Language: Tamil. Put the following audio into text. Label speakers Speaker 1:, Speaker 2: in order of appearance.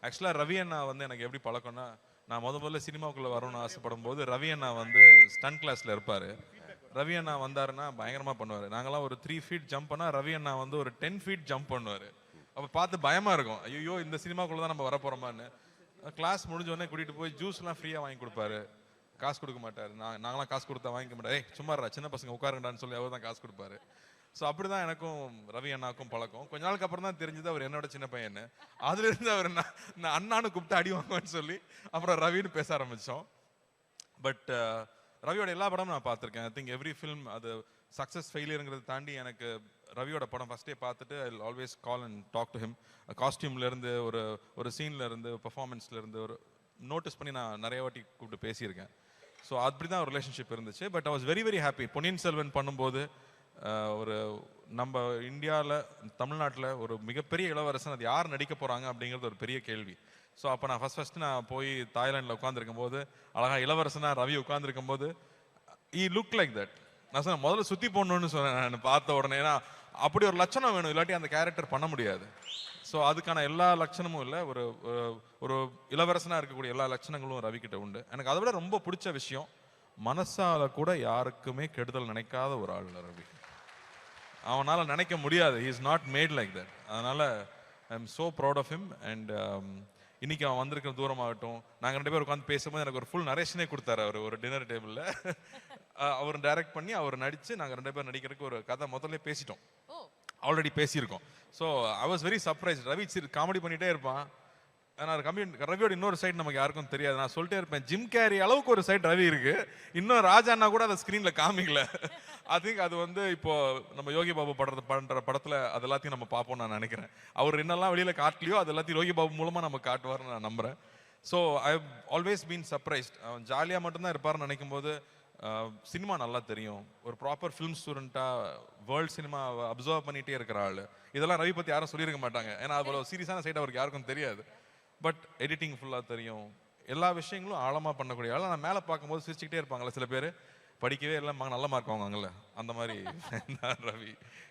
Speaker 1: ஆக்சுவலாக ரவி அண்ணா வந்து எனக்கு எப்படி பழக்கம்னா, நான் முதல்ல சினிமாவுக்குள்ளே வரணும்னு ஆசைப்படும் போது ரவி அண்ணா வந்து ஸ்டன் கிளாஸில் இருப்பார். ரவி அண்ணா வந்தாருன்னா பயங்கரமாக பண்ணுவார். நாங்களாம் ஒரு 3 ஃபீட் ஜம்ப் பண்ணால் ரவி அண்ணா வந்து ஒரு 10 ஃபீட் ஜம்ப் பண்ணுவார். அப்போ பார்த்து பயமாக இருக்கும், ஐயோ இந்த சினிமாக்குள்ளே தான் நம்ம வரப்போகிறோமான்னு. கிளாஸ் முடிஞ்சோடனே கூட்டிகிட்டு போய் ஜூஸ்லாம் ஃப்ரீயாக வாங்கி கொடுப்பாரு. காசு கொடுக்க மாட்டார். நாங்களாம் காசு கொடுத்தா வாங்கிக்க மாட்டார். சும்மாரா சின்ன பசங்க உட்காருங்கடான்னு சொல்லி அவர் தான் காசு கொடுப்பாரு. ஸோ அப்படி தான் எனக்கும் ரவி அண்ணாக்கும் பழக்கம். கொஞ்ச நாளுக்கு அப்புறம் தான் தெரிஞ்சது அவர் என்னோட சின்ன பையன்னு. அதுலேருந்து அவர் நான் அண்ணான்னு கூப்பிட்டு அடி வாங்குவேன்னு சொல்லி அப்புறம் ரவின்னு பேச ஆரம்பித்தோம். பட் ரவியோட எல்லா படமும் நான் பார்த்துருக்கேன். ஐ திங்க் எவ்ரி ஃபில்ம் அது சக்ஸஸ் ஃபெயிலியருங்கிறத தாண்டி எனக்கு ரவியோட படம் ஃபஸ்ட்டே பார்த்துட்டு I always call and talk to him. காஸ்டியூம்லேருந்து ஒரு சீன்லேருந்து பெர்ஃபார்மன்ஸ்லேருந்து ஒரு நோட்டீஸ் பண்ணி நான் நிறைய வாட்டி கூப்பிட்டு பேசியிருக்கேன். ஸோ அப்படி தான் ஒரு ரிலேஷன்ஷிப் இருந்துச்சு. But I was very very happy. Ponniyin Selvan பண்ணும்போது ஒரு நம்ம இந்தியாவில் தமிழ்நாட்டில் ஒரு மிகப்பெரிய இளவரசன் அது யார் நடிக்க போகிறாங்க அப்படிங்கிறது ஒரு பெரிய கேள்வி. ஸோ அப்போ நான் ஃபஸ்ட்டு நான் போய் தாய்லாண்டில் உட்காந்துருக்கும் போது அழகாக இளவரசனாக ரவி உட்காந்துருக்கும் போது ஈ லுக் லைக் தட். நான் சொன்னேன் முதல்ல சுற்றி போடணுன்னு சொன்னேன் நான் பார்த்த உடனே. ஏன்னா அப்படி ஒரு லட்சணம் வேணும், இல்லாட்டி அந்த கேரக்டர் பண்ண முடியாது. ஸோ அதுக்கான எல்லா லட்சணமும் இல்லை, ஒரு ஒரு இளவரசனாக இருக்கக்கூடிய எல்லா லட்சணங்களும் ரவிக்கிட்ட உண்டு. எனக்கு அதை விட ரொம்ப பிடிச்ச விஷயம், மனசால கூட யாருக்குமே கெடுதல் நினைக்காத ஒரு ஆள் ரவி. அவனால் நினைக்க முடியாது. He is not mad like that. அதனால் I am so proud of him. And இன்னைக்கு அவன் வந்திருக்கிற தூரமாகட்டும், நாங்கள் 2 பேர் உட்காந்து பேசும்போது எனக்கு ஒரு ஃபுல் நரேஷனே கொடுத்தாரு அவர் ஒரு டின்னர் டேபிளில். அவர் டைரக்ட் பண்ணி அவர் நடித்து நாங்கள் 2 பேர் நடிக்கிறதுக்கு ஒரு கதை முதல்ல பேசிட்டோம், ஆல்ரெடி பேசியிருக்கோம். So I was very surprise. Ravi comedy பண்ணிகிட்டே இருப்பான். ஆனால் ரவியோட இன்னொரு சைடு நமக்கு யாருக்கும் தெரியாது. நான் சொல்லிட்டே இருப்பேன், ஜிம் கேரி அளவுக்கு ஒரு சைடு ரவி இருக்கு, இன்னும் ராஜாண்ணா கூட அதை ஸ்க்ரீனில் காமிக்கல. ஐ திங்க் அது வந்து இப்போ நம்ம யோகி பாபு பண்ற படத்தில் அது எல்லாத்தையும் நம்ம பார்ப்போம் நான் நினைக்கிறேன். அவர் என்னெல்லாம் வெளியில் காட்டலையோ அது எல்லாத்தையும் யோகி பாபு மூலமாக நம்ம காட்டுவார்னு நான் நம்புகிறேன். So I have always been surprised. அவன் ஜாலியாக மட்டும்தான் இருப்பார்னு நினைக்கும் போது சினிமா நல்லா தெரியும், ஒரு ப்ராப்பர் ஃபிலிம் ஸ்டூடெண்ட்டாக வேர்ல்டு சினிமா அப்சர்வ் பண்ணிகிட்டே இருக்கிற ஆள். இதெல்லாம் ரவி பற்றி யாரும் சொல்லியிருக்க மாட்டாங்க, ஏன்னா அவ்வளோ சீரியஸான சைடு அவருக்கு யாருக்கும் தெரியாது. பட் எடிட்டிங் ஃபுல்லாக தெரியும், எல்லா விஷயங்களும் ஆழமாக பண்ணக்கூடிய ஆள். நான் மேலே பார்க்கும்போது சிரிச்சுக்கிட்டே இருப்பாங்களே சில பேர், படிக்கவே இல்லை நல்ல மார்க் வாங்குவாங்கல்ல, அந்த மாதிரி ரவி.